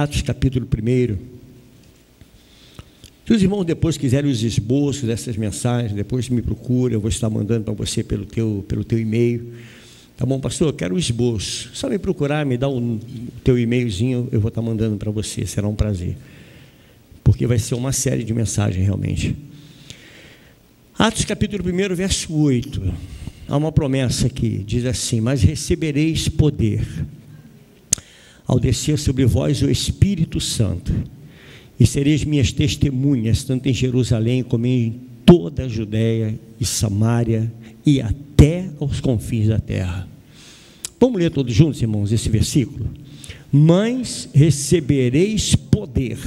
Atos capítulo 1. Se os irmãos depois quiserem os esboços dessas mensagens, depois me procura, eu vou estar mandando para você pelo teu e-mail. Tá bom, pastor? Eu quero o esboço. Só me procurar, me dá o teu e-mailzinho, eu vou estar mandando para você, será um prazer. Porque vai ser uma série de mensagens realmente. Atos capítulo 1, verso 8. Há uma promessa aqui, diz assim: mas recebereis poder ao descer sobre vós o Espírito Santo, e sereis minhas testemunhas, tanto em Jerusalém como em toda a Judéia e Samária, e até aos confins da terra. Vamos ler todos juntos, irmãos, esse versículo? Mas recebereis poder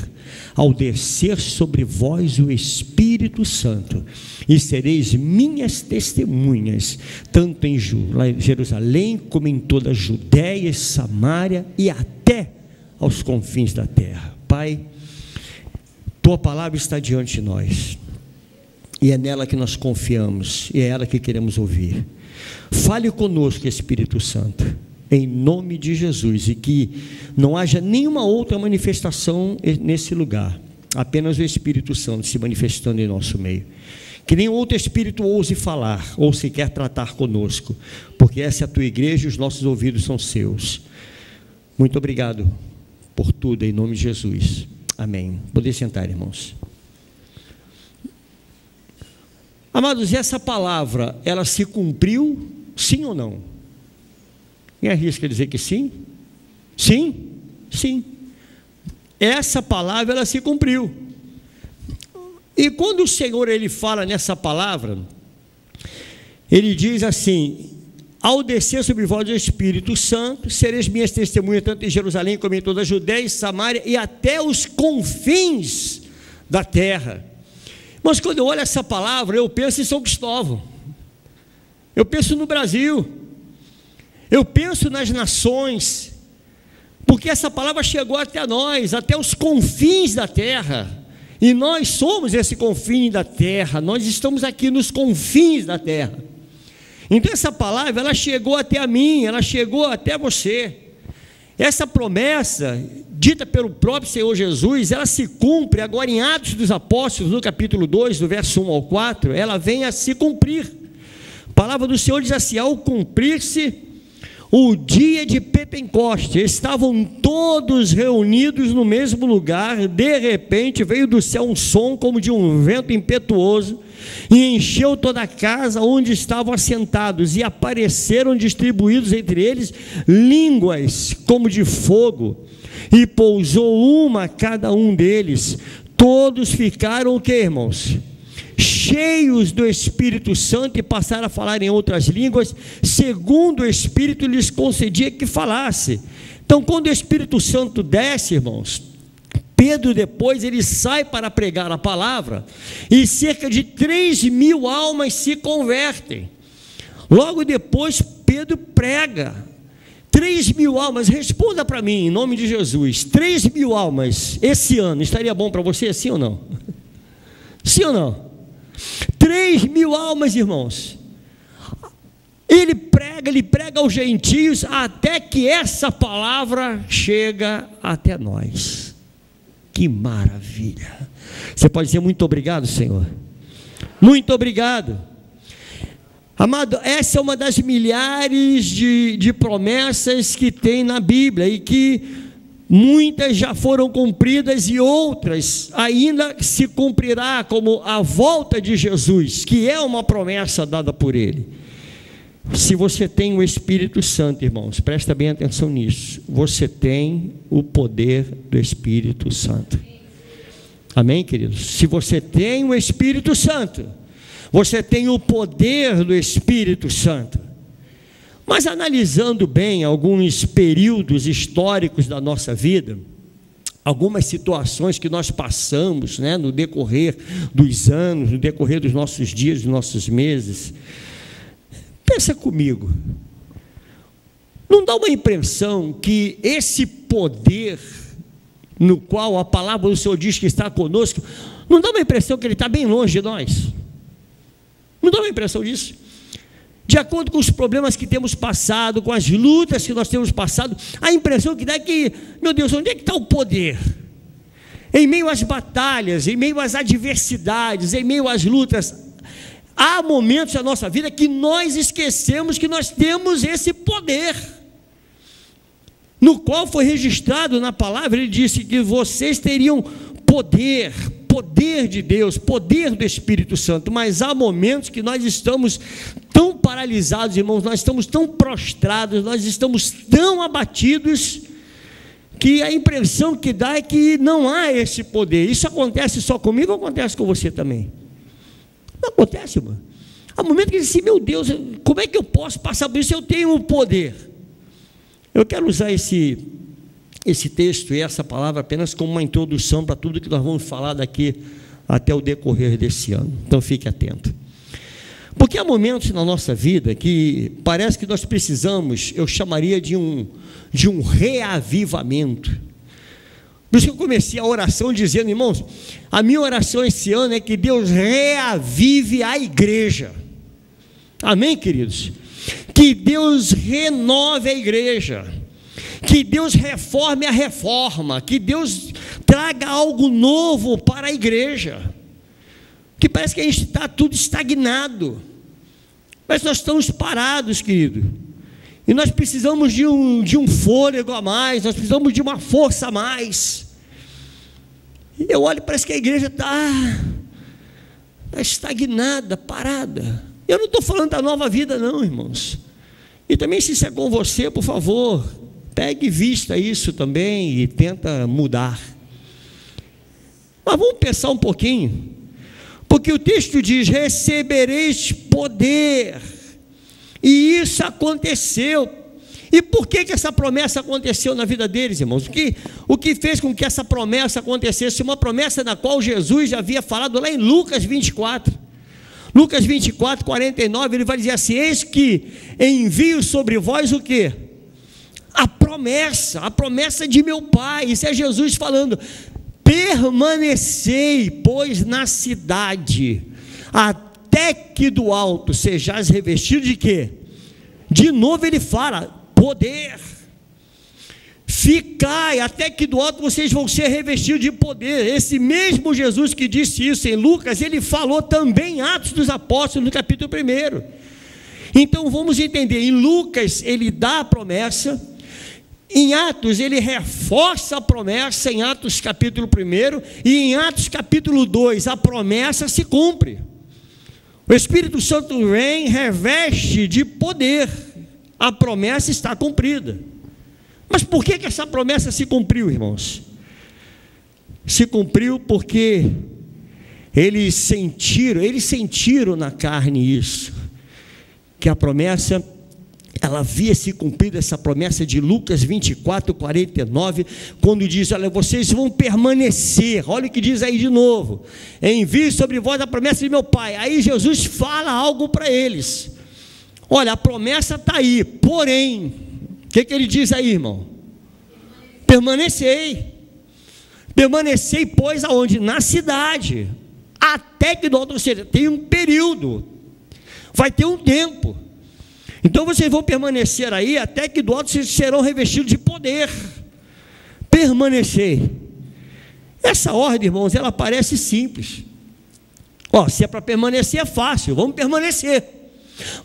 ao descer sobre vós o Espírito Santo, e sereis minhas testemunhas, tanto em Jerusalém, como em toda a Judéia e Samária, e até aos confins da terra. Pai, tua palavra está diante de nós, e é nela que nós confiamos, e é ela que queremos ouvir. Fale conosco, Espírito Santo, em nome de Jesus, e que não haja nenhuma outra manifestação nesse lugar, apenas o Espírito Santo se manifestando em nosso meio. Que nenhum outro espírito ouse falar, ou sequer tratar conosco, porque essa é a tua igreja e os nossos ouvidos são seus. Muito obrigado por tudo, em nome de Jesus. Amém. Poder sentar, irmãos. Amados, essa palavra, ela se cumpriu, sim ou não? Quem arrisca dizer que sim? Sim? Sim. Essa palavra, ela se cumpriu. E quando o Senhor, ele fala nessa palavra, ele diz assim: ao descer sobre vós o Espírito Santo, sereis minhas testemunhas, tanto em Jerusalém como em toda a Judéia e Samária, e até os confins da terra. Mas quando eu olho essa palavra, eu penso em São Cristóvão, eu penso no Brasil, eu penso nas nações, porque essa palavra chegou até nós, até os confins da terra, e nós somos esse confim da terra, nós estamos aqui nos confins da terra. Então essa palavra, ela chegou até a mim, ela chegou até você. Essa promessa, dita pelo próprio Senhor Jesus, ela se cumpre agora em Atos dos Apóstolos, no capítulo 2, do verso 1 ao 4, ela vem a se cumprir. A palavra do Senhor diz assim: ao cumprir-se o dia de Pentecoste, estavam todos reunidos no mesmo lugar, de repente veio do céu um som como de um vento impetuoso, e encheu toda a casa onde estavam assentados, e apareceram distribuídos entre eles línguas como de fogo, e pousou uma a cada um deles. Todos ficaram o que, irmãos? Cheios do Espírito Santo, e passaram a falar em outras línguas, segundo o Espírito lhes concedia que falasse. Então, quando o Espírito Santo desce, irmãos, Pedro depois ele sai para pregar a palavra, e cerca de 3.000 almas se convertem. Logo depois Pedro prega, 3.000 almas, responda para mim em nome de Jesus, 3.000 almas esse ano, estaria bom para você, sim ou não? Sim ou não? 3.000 almas, irmãos. Ele prega aos gentios, até que essa palavra chega até nós. Que maravilha! Você pode dizer muito obrigado, Senhor. Muito obrigado. Amado, essa é uma das milhares de promessas que tem na Bíblia, e que muitas já foram cumpridas e outras ainda se cumprirá, como a volta de Jesus, que é uma promessa dada por Ele. Se você tem o Espírito Santo, irmãos, presta bem atenção nisso, você tem o poder do Espírito Santo. Amém, queridos? Se você tem o Espírito Santo, você tem o poder do Espírito Santo. Mas analisando bem alguns períodos históricos da nossa vida, algumas situações que nós passamos, no decorrer dos anos, no decorrer dos nossos dias, dos nossos meses, pensa comigo, não dá uma impressão que esse poder no qual a palavra do Senhor diz que está conosco, não dá uma impressão que ele está bem longe de nós? Não dá uma impressão disso? de acordo com os problemas que temos passado, com as lutas que nós temos passado, a impressão que dá é que, meu Deus, onde é que está o poder? Em meio às batalhas, em meio às adversidades, em meio às lutas, há momentos da nossa vida que nós esquecemos que nós temos esse poder, no qual foi registrado na palavra. Ele disse que vocês teriam poder de Deus, poder do Espírito Santo, mas há momentos que nós estamos tão paralisados, irmãos, nós estamos tão prostrados, nós estamos tão abatidos, que a impressão que dá é que não há esse poder. Isso acontece só comigo ou acontece com você também? Não acontece, irmão. Há momentos que diz assim, meu Deus, como é que eu posso passar por isso se eu tenho o poder? Eu quero usar esse texto e essa palavra apenas como uma introdução para tudo que nós vamos falar daqui até o decorrer desse ano. Então fique atento. Porque há momentos na nossa vida que parece que nós precisamos, eu chamaria de um reavivamento. Por isso que eu comecei a oração dizendo, irmãos, a minha oração esse ano é que Deus reavive a igreja. Amém, queridos? Que Deus renove a igreja, que Deus reforme a reforma, que Deus traga algo novo para a igreja, que parece que a gente está tudo estagnado, mas nós estamos parados, querido, e nós precisamos de um fôlego a mais, nós precisamos de uma força a mais. E eu olho, parece que a igreja está estagnada, parada. Eu não estou falando da nova vida não, irmãos, e também se isso é com você, por favor, pegue e vista isso também e tenta mudar. Mas vamos pensar um pouquinho, porque o texto diz, recebereis poder, e isso aconteceu. E por que essa promessa aconteceu na vida deles, irmãos? O que fez com que essa promessa acontecesse? Uma promessa na qual Jesus já havia falado lá em Lucas 24. Lucas 24, 49, ele vai dizer assim, eis que envio sobre vós o quê? A promessa de meu Pai. Isso é Jesus falando, permanecei, pois, na cidade, até que do alto sejais revestidos de quê? De novo ele fala, poder. Ficai, até que do alto vocês vão ser revestidos de poder. Esse mesmo Jesus que disse isso em Lucas, ele falou também em Atos dos Apóstolos, no capítulo 1. Então vamos entender, em Lucas ele dá a promessa, em Atos ele reforça a promessa, em Atos capítulo 1, e em Atos capítulo 2 a promessa se cumpre. O Espírito Santo vem, reveste de poder, a promessa está cumprida. Mas por que essa promessa se cumpriu, irmãos? Se cumpriu porque eles sentiram na carne isso, que a promessa, ela havia se cumprido, essa promessa de Lucas 24, 49, quando diz, olha, vocês vão permanecer, olha o que diz aí de novo, envio sobre vós a promessa de meu Pai. Aí Jesus fala algo para eles, olha, a promessa está aí, porém, o que ele diz aí, irmão? Permanecei, pois, aonde? Na cidade, até que do alto, ou seja, tem um período, vai ter um tempo, então vocês vão permanecer aí, até que do alto vocês serão revestidos de poder. Permanecer. Essa ordem, irmãos, ela parece simples. Se é para permanecer é fácil, vamos permanecer.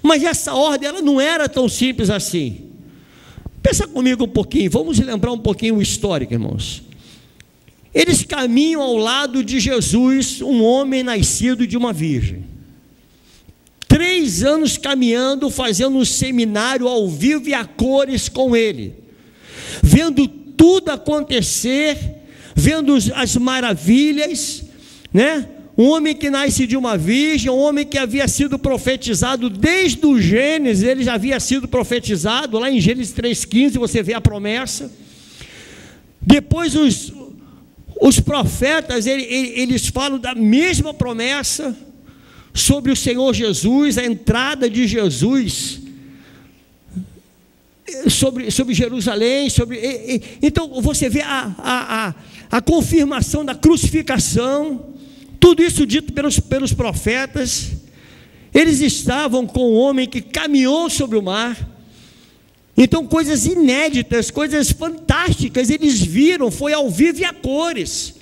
Mas essa ordem, ela não era tão simples assim. Pensa comigo um pouquinho, vamos lembrar um pouquinho o histórico, irmãos. Eles caminham ao lado de Jesus, um homem nascido de uma virgem. 3 anos caminhando, fazendo um seminário ao vivo e a cores com ele, vendo tudo acontecer, vendo as maravilhas, né? Um homem que nasce de uma virgem, um homem que havia sido profetizado desde o Gênesis, ele já havia sido profetizado, lá em Gênesis 3,15 você vê a promessa. Depois os profetas, eles falam da mesma promessa, sobre o Senhor Jesus, a entrada de Jesus, sobre Jerusalém, então você vê a confirmação da crucificação, tudo isso dito pelos profetas. Eles estavam com um homem que caminhou sobre o mar. Então coisas inéditas, coisas fantásticas, eles viram, foi ao vivo e a cores.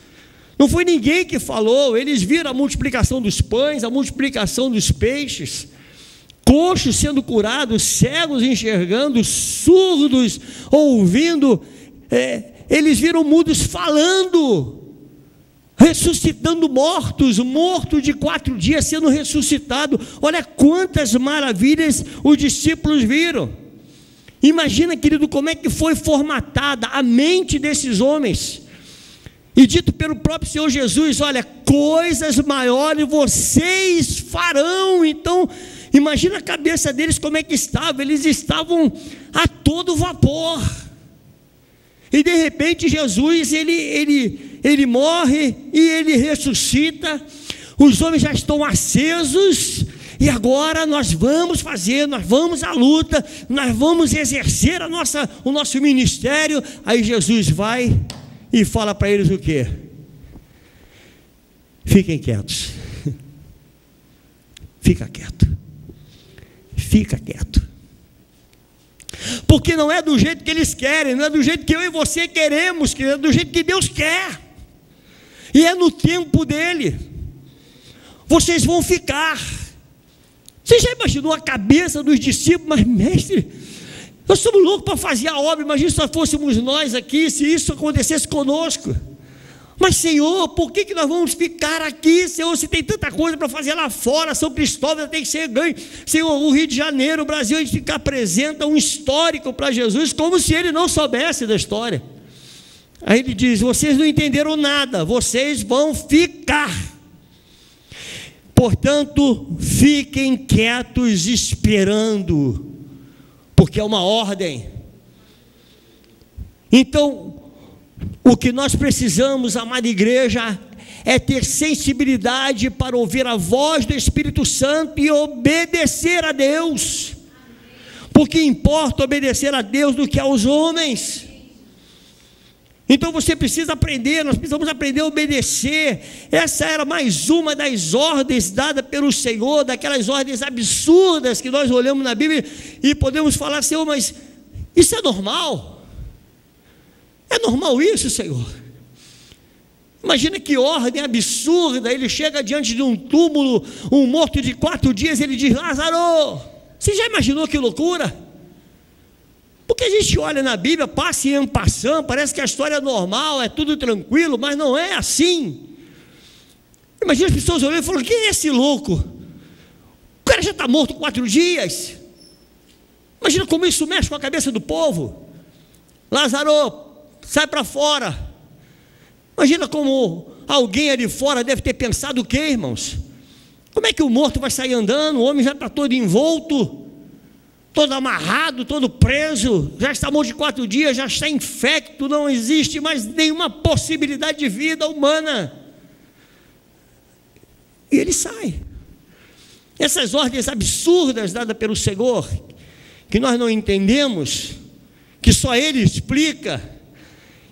Não foi ninguém que falou, eles viram a multiplicação dos pães, a multiplicação dos peixes, coxos sendo curados, cegos enxergando, surdos ouvindo, eles viram mudos falando, ressuscitando mortos, morto de 4 dias sendo ressuscitado. Olha quantas maravilhas os discípulos viram. Imagina, querido, como é que foi formatada a mente desses homens, e dito pelo próprio Senhor Jesus: olha, coisas maiores vocês farão. Então, imagina a cabeça deles como é que estava. Eles estavam a todo vapor, e de repente Jesus, ele morre, e ele ressuscita, os homens já estão acesos, e agora nós vamos à luta, nós vamos exercer o nosso ministério. Aí Jesus vai e fala para eles o quê? Fiquem quietos. Fica quieto. Fica quieto. Porque não é do jeito que eles querem, não é do jeito que eu e você queremos, que é do jeito que Deus quer. E é no tempo dele. Vocês vão ficar. Você já imaginou a cabeça dos discípulos? Mas mestre, nós somos loucos para fazer a obra. Imagina se nós fôssemos nós aqui, se isso acontecesse conosco. Mas Senhor, por que nós vamos ficar aqui, Senhor, se tem tanta coisa para fazer lá fora? São Cristóvão tem que ser ganho. Senhor, o Rio de Janeiro, o Brasil, a gente apresenta um histórico para Jesus, como se ele não soubesse da história. Aí ele diz: vocês não entenderam nada, vocês vão ficar. Portanto, fiquem quietos esperando, porque é uma ordem. Então, o que nós precisamos, amada igreja, é ter sensibilidade para ouvir a voz do Espírito Santo e obedecer a Deus, porque importa obedecer a Deus do que aos homens. Então você precisa aprender, nós precisamos aprender a obedecer. Essa era mais uma das ordens dadas pelo Senhor, daquelas ordens absurdas que nós olhamos na Bíblia e podemos falar: Senhor, mas isso é normal? É normal isso, Senhor? Imagina que ordem absurda. Ele chega diante de um túmulo, um morto de 4 dias, ele diz: Lázaro. Você já imaginou que loucura? Porque a gente olha na Bíblia, passa e en passant, parece que a história é normal, é tudo tranquilo, mas não é assim. Imagina as pessoas olhando e falando: quem é esse louco? O cara já está morto 4 dias. Imagina como isso mexe com a cabeça do povo. Lázaro, sai para fora. Imagina como alguém ali fora deve ter pensado o quê, irmãos? Como é que o morto vai sair andando? O homem já está todo envolto, todo amarrado, todo preso, já está morto de 4 dias, já está infecto, não existe mais nenhuma possibilidade de vida humana. E ele sai. Essas ordens absurdas dadas pelo Senhor, que nós não entendemos, que só Ele explica,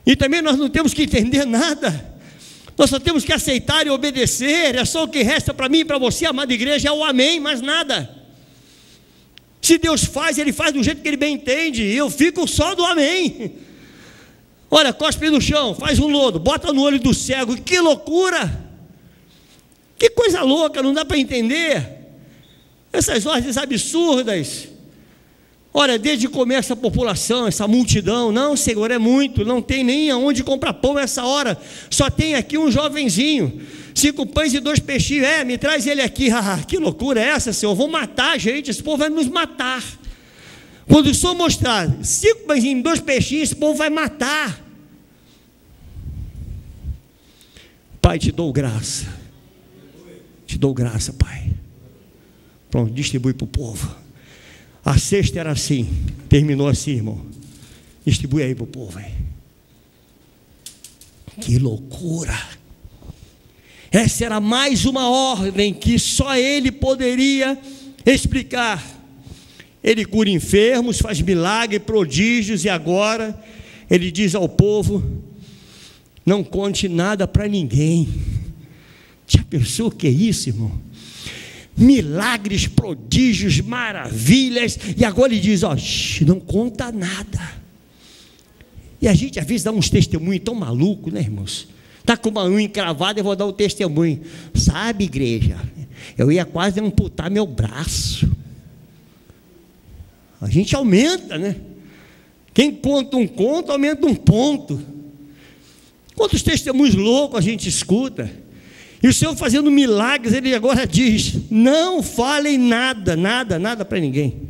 e também nós não temos que entender nada, nós só temos que aceitar e obedecer. É só o que resta para mim e para você, amada igreja, é o amém, mais nada. Se Deus faz, Ele faz do jeito que Ele bem entende, e eu fico só do amém. Olha, cospe no chão, faz um lodo, bota no olho do cego. Que loucura, que coisa louca, não dá para entender essas ordens absurdas. Olha, desde que começa a população, essa multidão: não, Senhor, é muito, não tem nem aonde comprar pão essa hora, só tem aqui um jovenzinho, 5 pães e 2 peixinhos, me traz ele aqui. Que loucura é essa, Senhor? Vou matar a gente, esse povo vai nos matar. Quando o Senhor mostrar 5 pães e 2 peixinhos, esse povo vai matar. Pai, te dou graça, Pai. Pronto, distribui para o povo. A sexta era assim, terminou assim, irmão. Distribui aí para o povo. Que loucura! Essa era mais uma ordem que só Ele poderia explicar. Ele cura enfermos, faz milagres, prodígios, e agora Ele diz ao povo: não conte nada para ninguém. Já pensou o que é isso, irmão? milagres, prodígios, maravilhas, e agora ele diz, ó, não conta nada. E a gente às vezes dá uns testemunhos tão malucos, né, irmãos? Está com uma unha encravada, eu vou dar um testemunho. Sabe, igreja, eu ia quase amputar meu braço. A gente aumenta, né? Quem conta um conto, aumenta um ponto. Quantos testemunhos loucos a gente escuta. E o Senhor fazendo milagres, Ele agora diz, não falem nada, nada, nada para ninguém.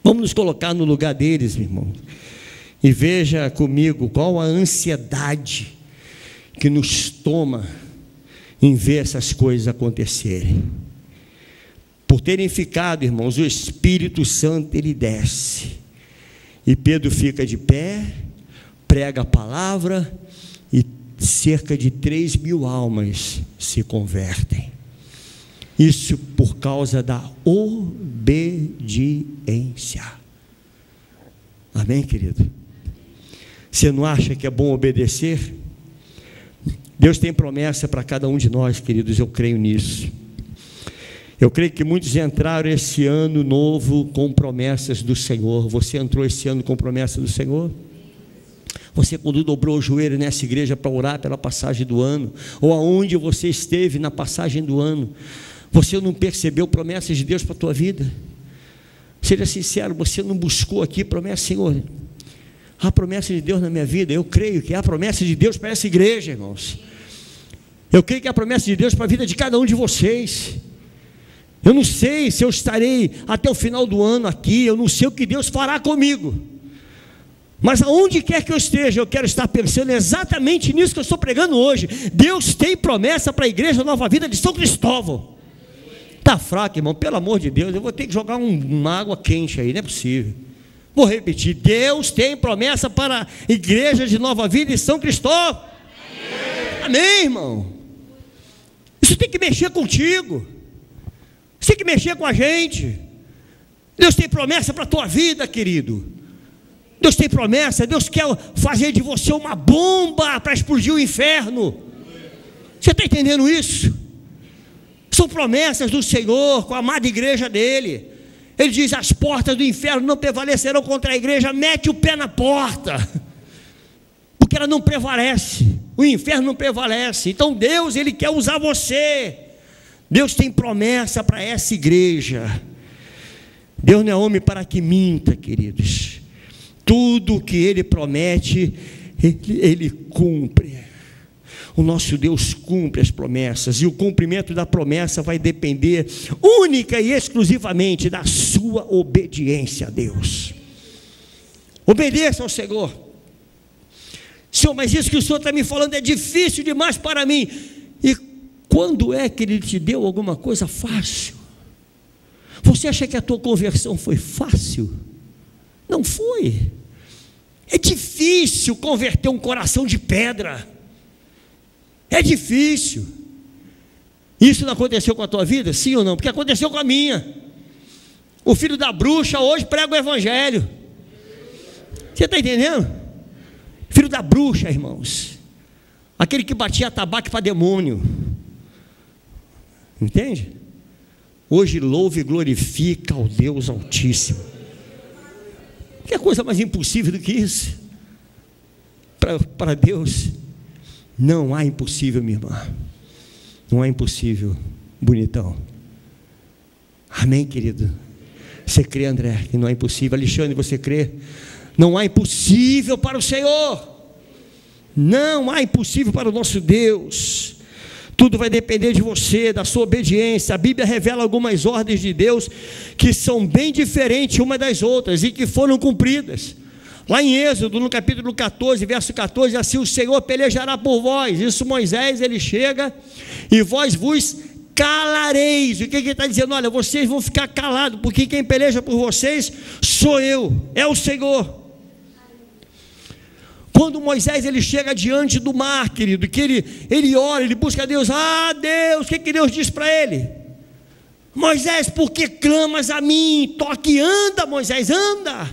Vamos nos colocar no lugar deles, meu irmão. E veja comigo qual a ansiedade que nos toma em ver essas coisas acontecerem. Por terem ficado, irmãos, o Espírito Santo ele desce. E Pedro fica de pé, prega a palavra e cerca de 3.000 almas se convertem. Isso por causa da obediência. Amém, querido? Você não acha que é bom obedecer? Deus tem promessa para cada um de nós, queridos, eu creio nisso. Eu creio que muitos entraram esse ano novo com promessas do Senhor. Você entrou esse ano com promessa do Senhor? Você, quando dobrou o joelho nessa igreja para orar pela passagem do ano, ou aonde você esteve na passagem do ano, você não percebeu promessas de Deus para a tua vida? Seja sincero, você não buscou aqui promessa, Senhor? Há promessa de Deus na minha vida. Eu creio que há promessa de Deus para essa igreja, irmãos. Eu creio que há promessa de Deus para a vida de cada um de vocês. Eu não sei se eu estarei até o final do ano aqui, eu não sei o que Deus fará comigo, mas aonde quer que eu esteja, eu quero estar pensando exatamente nisso que eu estou pregando hoje. Deus tem promessa para a igreja Nova Vida de São Cristóvão. Está fraco, irmão, pelo amor de Deus, eu vou ter que jogar uma água quente aí, não é possível. Vou repetir, Deus tem promessa para a igreja de Nova Vida de São Cristóvão. Amém, irmão? Isso tem que mexer contigo. Você tem que mexer com a gente. Deus tem promessa para a tua vida, querido. Deus tem promessa. Deus quer fazer de você uma bomba para explodir o inferno. Você está entendendo isso? São promessas do Senhor com a amada igreja dele. Ele diz, as portas do inferno não prevalecerão contra a igreja. Mete o pé na porta, porque ela não prevalece. O inferno não prevalece. Então Deus, ele quer usar você. Deus tem promessa para essa igreja. Deus não é homem para que minta, queridos. Tudo o que Ele promete, Ele cumpre. O nosso Deus cumpre as promessas, e o cumprimento da promessa vai depender única e exclusivamente da sua obediência a Deus. Obedeça ao Senhor. Senhor, mas isso que o Senhor está me falando é difícil demais para mim. E quando é que Ele te deu alguma coisa fácil? Você acha que a tua conversão foi fácil? Não foi. É difícil converter um coração de pedra. É difícil. Isso não aconteceu com a tua vida? Sim ou não? Porque aconteceu com a minha. O filho da bruxa hoje prega o evangelho. Você está entendendo? Filho da bruxa, irmãos. Aquele que batia tabaco para demônio. Entende? Hoje louva e glorifica ao Deus Altíssimo. Que coisa mais impossível do que isso? Para Deus não há impossível, minha irmã. Não há impossível, bonitão. Amém, querido? Você crê, André, que não há impossível? Alexandre, você crê? Não há impossível para o Senhor. Não há impossível para o nosso Deus. Tudo vai depender de você, da sua obediência. A Bíblia revela algumas ordens de Deus que são bem diferentes umas das outras e que foram cumpridas. Lá em Êxodo, no capítulo 14, verso 14, assim: o Senhor pelejará por vós. Isso Moisés, ele chega, e vós vos calareis. O que ele está dizendo? Olha, vocês vão ficar calados, porque quem peleja por vocês sou eu, é o Senhor. Quando Moisés ele chega diante do mar, querido, que ele ora, ele busca Deus. Ah, Deus, o que Deus diz para ele? Moisés, por que clamas a mim? Toque, anda, Moisés, anda.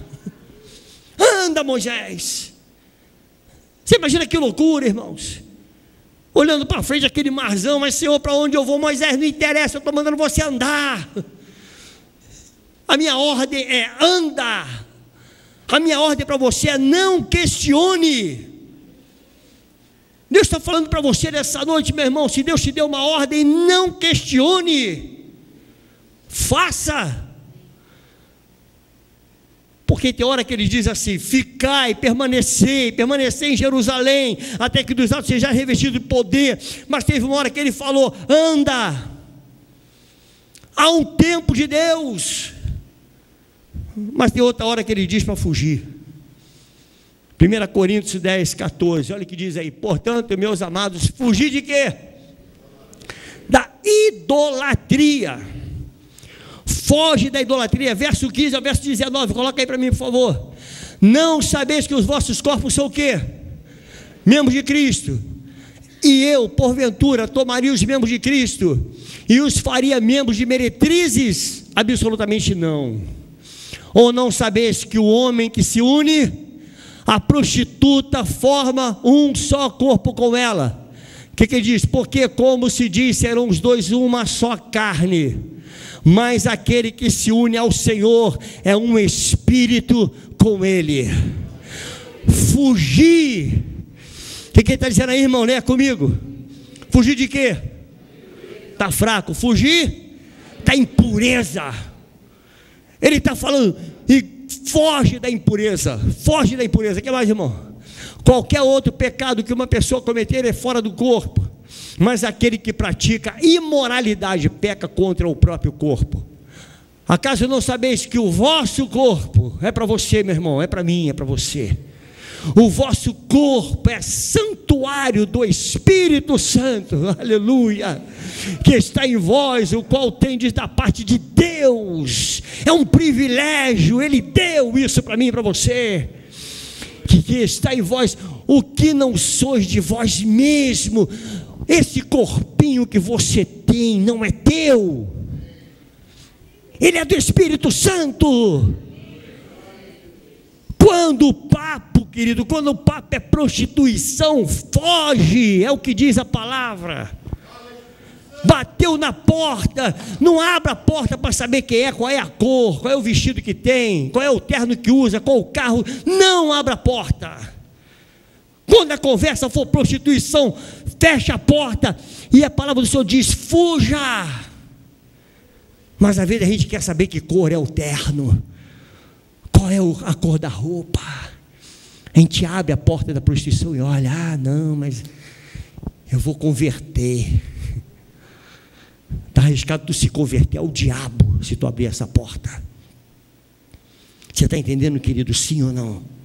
Anda, Moisés. Você imagina que loucura, irmãos. olhando para frente aquele marzão, mas Senhor, para onde eu vou? Moisés, não interessa, eu estou mandando você andar. A minha ordem é anda. A minha ordem para você é não questione. Deus está falando para você nessa noite, meu irmão, se Deus te deu uma ordem, não questione, faça. Porque tem hora que ele diz assim: ficai, permanecei em Jerusalém, até que dos altos seja revestido de poder. Mas teve uma hora que ele falou: anda. Há um tempo de Deus. Mas tem outra hora que ele diz para fugir. 1 Coríntios 10, 14, olha o que diz aí: portanto, meus amados, fugir de quê? Da idolatria. Foge da idolatria. Verso 15 ao verso 19, coloca aí para mim, por favor. Não sabeis que os vossos corpos são o quê? Membros de Cristo. E eu, porventura, tomaria os membros de Cristo e os faria membros de meretrizes? Absolutamente não. Ou não sabeis que o homem que se une a prostituta forma um só corpo com ela? O que ele diz? Porque, como se diz, serão os dois uma só carne. Mas aquele que se une ao Senhor é um espírito com Ele. Fugir. O que ele está dizendo aí, irmão? Leia comigo. Fugir de quê? Está fraco. Fugir da impureza. Ele está falando, e foge da impureza. Foge da impureza. O que mais, irmão? Qualquer outro pecado que uma pessoa cometer é fora do corpo. Mas aquele que pratica imoralidade peca contra o próprio corpo. Acaso não sabeis que o vosso corpo é para você, meu irmão? É para mim, é para você. O vosso corpo é santuário do Espírito Santo, aleluia, que está em vós, o qual tendes da parte de Deus. É um privilégio, Ele deu isso para mim e para você, que está em vós, o que não sois de vós mesmo. Esse corpinho que você tem não é teu, ele é do Espírito Santo. Quando o papo, querido, quando o papo é prostituição, foge, é o que diz a palavra. Bateu na porta, não abra a porta para saber quem é, qual é a cor, qual é o vestido que tem, qual é o terno que usa, qual o carro. Não abra a porta. Quando a conversa for prostituição, fecha a porta, e a palavra do Senhor diz: fuja. Mas às vezes a gente quer saber que cor é o terno, qual é a cor da roupa. A gente abre a porta da prostituição e olha: ah, não, mas eu vou converter. Está arriscado tu se converter ao diabo se tu abrir essa porta. Você está entendendo, querido? Sim ou não?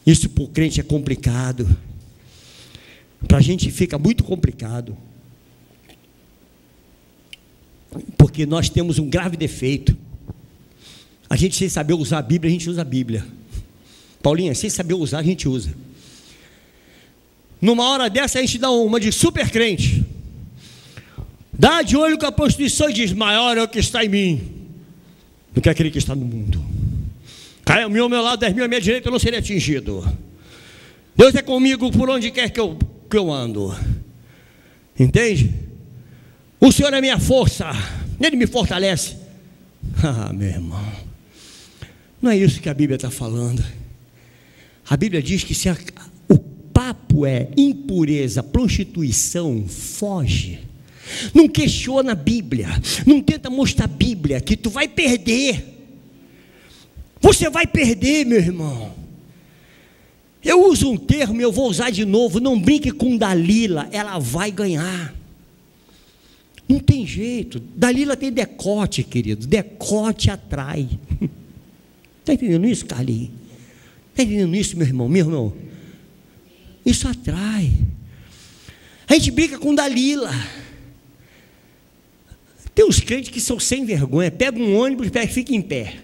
Isso para o crente é complicado. Para a gente fica muito complicado. Porque nós temos um grave defeito. A gente, sem saber usar a Bíblia, a gente usa a Bíblia. Paulinha, sem saber usar, a gente usa. Numa hora dessa, a gente dá uma de super crente. Dá de olho com a prostituição e diz: maior é o que está em mim do que aquele que está no mundo. Cai a mil ao meu lado, 10 mil à minha direita, eu não serei atingido. Deus é comigo por onde quer que eu ando. Entende? O Senhor é minha força, Ele me fortalece. Ah, meu irmão, não é isso que a Bíblia está falando. A Bíblia diz que se o papo é impureza, prostituição, foge. Não questiona a Bíblia, não tenta mostrar a Bíblia, que tu vai perder. Você vai perder, meu irmão. Eu uso um termo e eu vou usar de novo: não brinque com Dalila, ela vai ganhar. Não tem jeito. Dalila tem decote, querido. Decote atrai. Está entendendo isso, Carlinhos? Está entendendo isso, meu irmão? Meu irmão, isso atrai. A gente brinca com Dalila. Tem uns crentes que são sem vergonha. Pega um ônibus, fica em pé.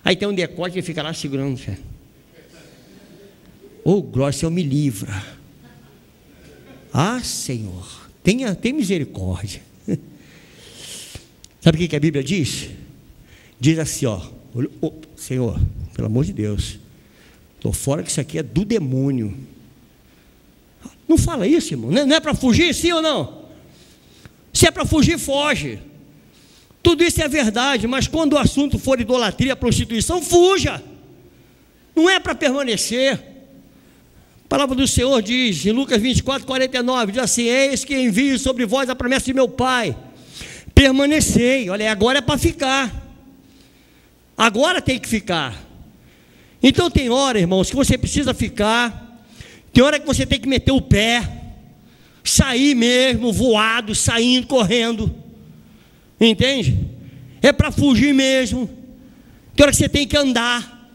Aí tem um decote e fica lá segurando. Oh, glória, Senhor, me livra. Ah, Senhor, tem misericórdia. Sabe o que a Bíblia diz? Diz assim, ó: oh, Senhor, pelo amor de Deus, estou fora que isso aqui é do demônio. Não fala isso, irmão. Não é para fugir, sim ou não? Se é para fugir, foge. Tudo isso é verdade, mas quando o assunto for idolatria, prostituição, fuja. Não é para permanecer. A palavra do Senhor diz, em Lucas 24, 49, diz assim: eis que envio sobre vós a promessa de meu Pai, permanecei. Olha, agora é para ficar. Agora tem que ficar. Então tem hora, irmãos, que você precisa ficar. Tem hora que você tem que meter o pé, sair mesmo, voado, saindo, correndo. Entende? É para fugir mesmo. Tem hora que você tem que andar.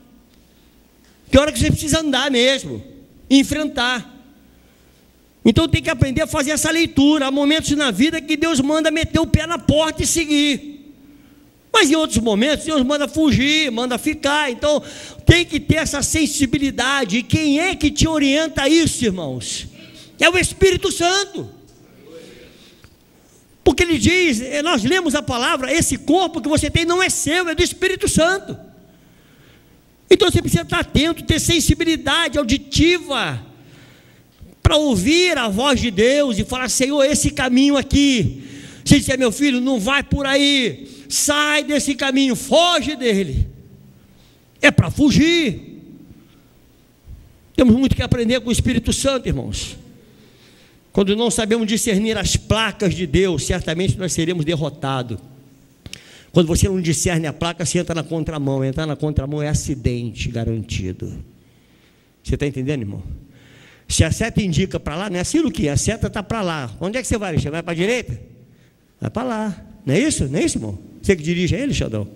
Tem hora que você precisa andar mesmo, enfrentar. Então tem que aprender a fazer essa leitura. Há momentos na vida que Deus manda meter o pé na porta e seguir. Mas em outros momentos Deus manda fugir, manda ficar. Então tem que ter essa sensibilidade. E quem é que te orienta a isso, irmãos? É o Espírito Santo. Porque ele diz, nós lemos a palavra, esse corpo que você tem não é seu, é do Espírito Santo. Então você precisa estar atento, ter sensibilidade auditiva, para ouvir a voz de Deus e falar: Senhor, esse caminho aqui, se disser, meu filho, não vai por aí, sai desse caminho, foge dele. É para fugir. Temos muito que aprender com o Espírito Santo, irmãos. Quando não sabemos discernir as placas de Deus, certamente nós seremos derrotados. Quando você não discerne a placa, você entra na contramão. Entrar na contramão é acidente garantido. Você está entendendo, irmão? Se a seta indica para lá, não é assim, Luquinha? A seta está para lá. Onde é que você vai, Alexandre? Vai para a direita? Vai para lá. Não é isso? Não é isso, irmão? Você que dirige ele, Xandão?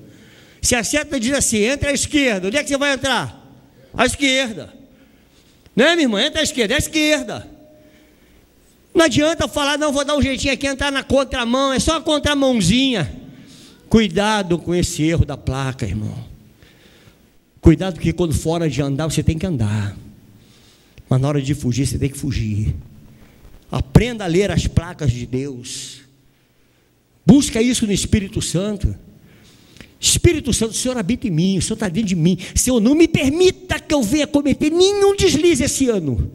Se a seta diz assim, entra à esquerda, onde é que você vai entrar? À esquerda. Não é, minha irmã? Entra à esquerda, é à esquerda. Não adianta falar, não, vou dar um jeitinho aqui, entrar na contramão, é só a contramãozinha. Cuidado com esse erro da placa, irmão. Cuidado, porque quando fora de andar, você tem que andar. Mas na hora de fugir, você tem que fugir. Aprenda a ler as placas de Deus. Busca isso no Espírito Santo. Espírito Santo, o Senhor habita em mim, o Senhor está dentro de mim. Senhor, não me permita que eu venha cometer nenhum deslize esse ano.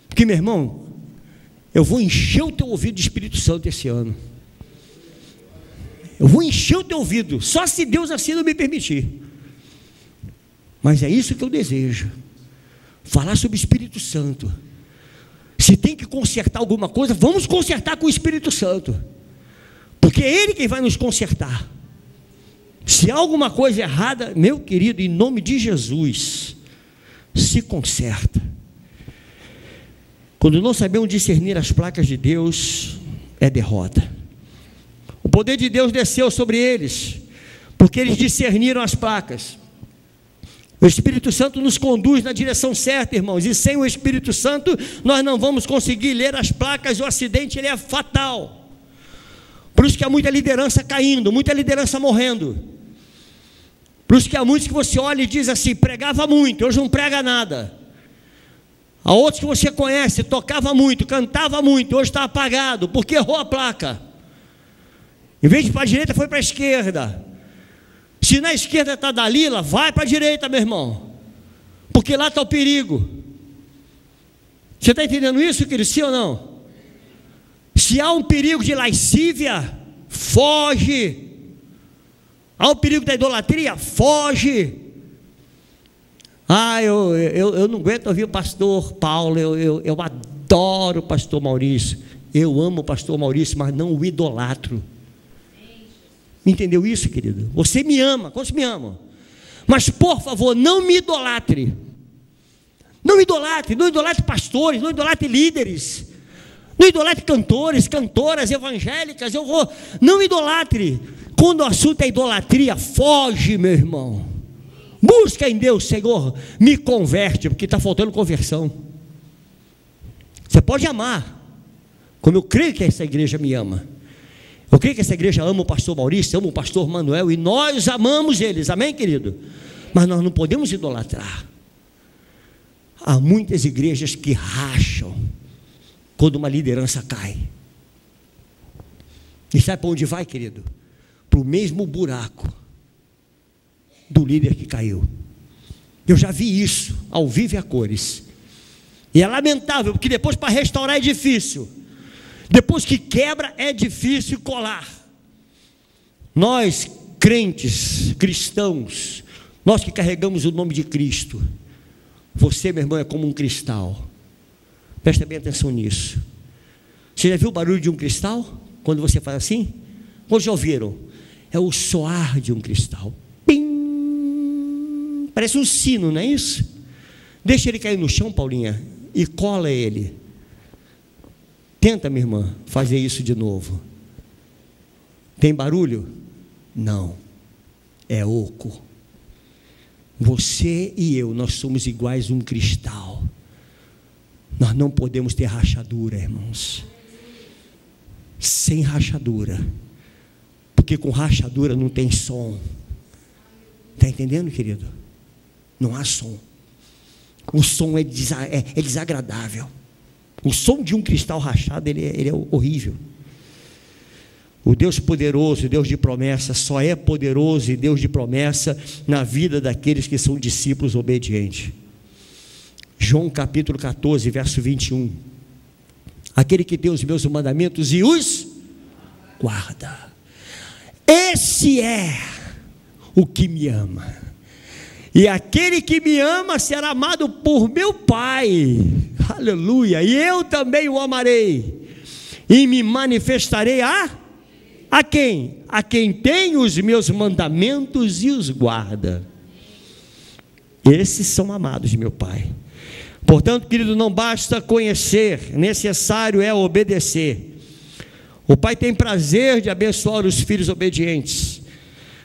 Porque, meu irmão, eu vou encher o teu ouvido de Espírito Santo esse ano. Eu vou encher o teu ouvido, só se Deus assim não me permitir. Mas é isso que eu desejo. Falar sobre o Espírito Santo. Se tem que consertar alguma coisa, vamos consertar com o Espírito Santo. Porque é Ele quem vai nos consertar. Se há alguma coisa errada, meu querido, em nome de Jesus, se conserta. Quando não sabemos discernir as placas de Deus, é derrota. O poder de Deus desceu sobre eles, porque eles discerniram as placas. O Espírito Santo nos conduz na direção certa, irmãos, e sem o Espírito Santo, nós não vamos conseguir ler as placas, o acidente ele é fatal. Por isso que há muita liderança caindo, muita liderança morrendo. Por isso que há muitos que você olha e diz assim, pregava muito, hoje não prega nada. Há outros que você conhece, tocava muito, cantava muito, hoje está apagado, porque errou a placa. Em vez de ir para a direita, foi para a esquerda. Se na esquerda está Dalila, vai para a direita, meu irmão, porque lá está o perigo. Você está entendendo isso, querido? Sim ou não? Se há um perigo de lascívia, foge. Há um perigo da idolatria, foge. Eu não aguento ouvir o pastor Paulo, eu adoro o pastor Maurício, eu amo o pastor Maurício, mas não o idolatro. Entendeu isso, querido? Você me ama, quantos me amam? Mas por favor, não me idolatre. Não idolatre pastores, não idolatre líderes, não idolatre cantores, cantoras evangélicas, não idolatre. Quando o assunto é idolatria, foge, meu irmão. Busca em Deus, Senhor, me converte, porque está faltando conversão. Você pode amar, como eu creio que essa igreja me ama. Eu creio que essa igreja ama o pastor Maurício, ama o pastor Manuel, e nós amamos eles, amém, querido? Mas nós não podemos idolatrar. Há muitas igrejas que racham quando uma liderança cai. E sabe para onde vai, querido? Para o mesmo buraco do líder que caiu. Eu já vi isso ao vivo e a cores. E é lamentável, porque depois para restaurar é difícil. Depois que quebra é difícil colar. Nós, crentes, cristãos, nós que carregamos o nome de Cristo, você, meu irmão, é como um cristal. Presta bem atenção nisso. Você já viu o barulho de um cristal? Quando você faz assim? Ou já ouviram? É o soar de um cristal. Pim! Parece um sino, não é isso? Deixa ele cair no chão, Paulinha, e cola ele. Tenta, minha irmã, fazer isso de novo. Tem barulho? Não. É oco. Você e eu, nós somos iguais a um cristal. Nós não podemos ter rachadura, irmãos. Sem rachadura. Porque com rachadura não tem som. Está entendendo, querido? Não há som. O som é desagradável. O som de um cristal rachado, ele é horrível. O Deus poderoso, o Deus de promessa, só é poderoso e Deus de promessa na vida daqueles que são discípulos obedientes. João capítulo 14, verso 21. Aquele que tem os meus mandamentos e os guarda, esse é o que me ama. E aquele que me ama será amado por meu Pai. Aleluia. E eu também o amarei e me manifestarei a quem? A quem tem os meus mandamentos e os guarda. Esses são amados de meu Pai. Portanto, querido, não basta conhecer, necessário é obedecer. O Pai tem prazer de abençoar os filhos obedientes.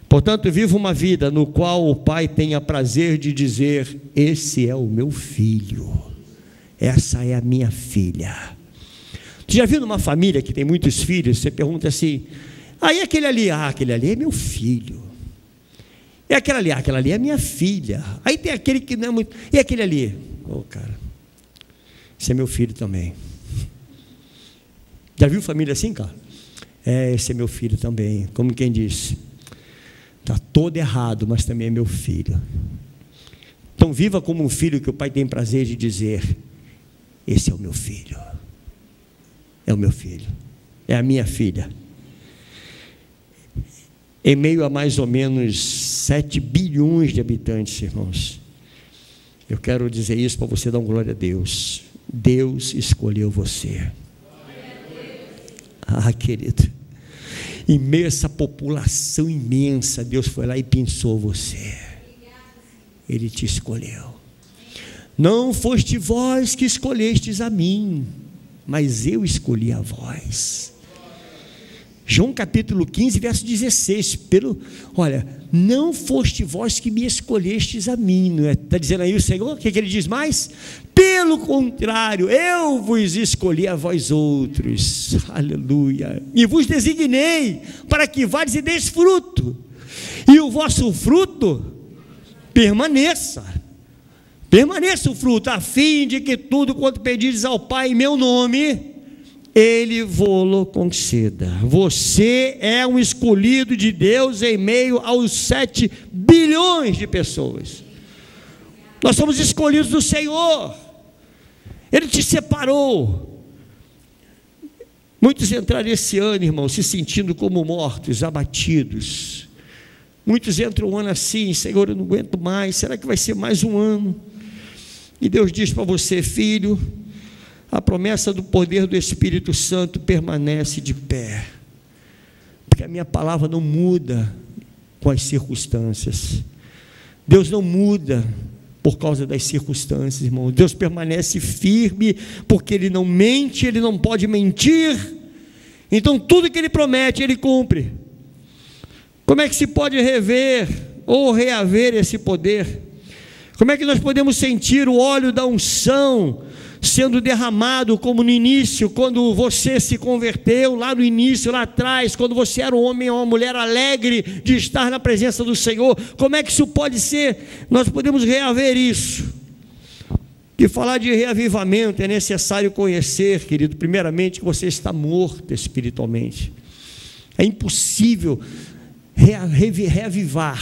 Portanto, viva uma vida no qual o Pai tenha prazer de dizer: esse é o meu filho, essa é a minha filha. Você já viu numa família que tem muitos filhos, você pergunta assim: e aquele ali? Aquele ali é meu filho. E aquela ali é minha filha. Aí tem aquele que não é muito. E aquele ali? Cara, esse é meu filho também. Já viu família assim, cara? Esse é meu filho também. Como quem disse, está todo errado, mas também é meu filho. Então viva como um filho que o Pai tem prazer de dizer: esse é o meu filho, é o meu filho, é a minha filha. Em meio a mais ou menos 7 bilhões de habitantes, irmãos, eu quero dizer isso para você dar uma glória a Deus. Deus escolheu você. Querido, em meio a essa população imensa, Deus foi lá e pensou você. Ele te escolheu. Não foste vós que escolhestes a mim, mas eu escolhi a vós. João capítulo 15, verso 16. Olha, não foste vós que me escolhestes a mim, não é? Está dizendo aí o Senhor. O que ele diz mais? Pelo contrário, eu vos escolhi a vós outros, aleluia, e vos designei para que vades e deis fruto, e o vosso fruto permaneça o fruto, a fim de que tudo quanto pedires ao Pai em meu nome, Ele vô-lo conceda. Você é um escolhido de Deus em meio aos 7 bilhões de pessoas. Nós somos escolhidos do Senhor. Ele te separou. Muitos entraram esse ano, irmão, se sentindo como mortos, abatidos. Muitos entram um ano assim: Senhor, eu não aguento mais, será que vai ser mais um ano? E Deus diz para você: filho, a promessa do poder do Espírito Santo permanece de pé, porque a minha palavra não muda com as circunstâncias. Deus não muda por causa das circunstâncias, irmão. Deus permanece firme, porque Ele não mente, Ele não pode mentir. Então tudo que Ele promete, Ele cumpre. Como é que se pode rever ou reaver esse poder? Como é que nós podemos sentir o óleo da unção sendo derramado, como no início, quando você se converteu, lá no início, lá atrás, quando você era um homem ou uma mulher alegre de estar na presença do Senhor? Como é que isso pode ser? Nós podemos reaver isso. E falar de reavivamento é necessário conhecer, querido, primeiramente, que você está morto espiritualmente. É impossível reavivar